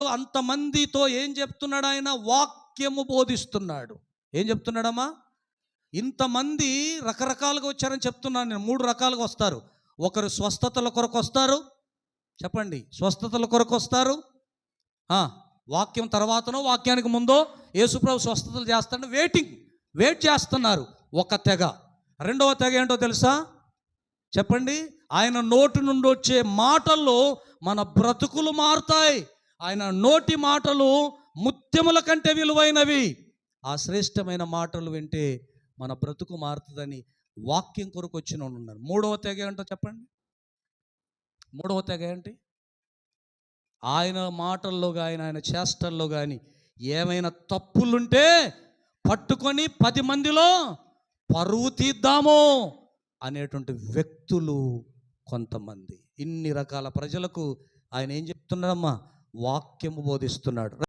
అంతమందితో ఏం చెప్తున్నాడు? ఆయన వాక్యము బోధిస్తున్నాడు. ఏం చెప్తున్నాడమ్మా? ఇంతమంది రకరకాలుగా వచ్చారని చెప్తున్నాను నేను. 3 రకాలుగా వస్తారు. ఒకరు స్వస్థతల కొరకు వస్తారు. చెప్పండి, స్వస్థతల కొరకు వస్తారు. వాక్యం తర్వాతనో వాక్యానికి ముందో యేసుప్రభు స్వస్థతలు చేస్తాడు, వెయిట్ చేస్తున్నారు ఒక తెగ. రెండవ తెగ ఏంటో తెలుసా? చెప్పండి. ఆయన నోటి నుండి వచ్చే మాటల్లో మన బ్రతుకులు మారుతాయి. ఆయన నోటి మాటలు ముత్యముల కంటే విలువైనవి. ఆ శ్రేష్టమైన మాటలు వింటే మన బ్రతుకు మారుతుందని వాక్యం కొరకు వచ్చిన ఉన్నారు. మూడవ తెగ ఏంటో చెప్పండి. మూడవ తెగ ఏంటి? ఆయన మాటల్లో కానీ ఆయన చేష్టల్లో కానీ ఏమైనా తప్పులుంటే పట్టుకొని 10 మందిలో పరువు తీద్దాము అనేటువంటి వ్యక్తులు కొంతమంది. ఇన్ని రకాల ప్రజలకు ఆయన ఏం చెప్తున్నాడమ్మా? వాక్యము బోధిస్తున్నాడు.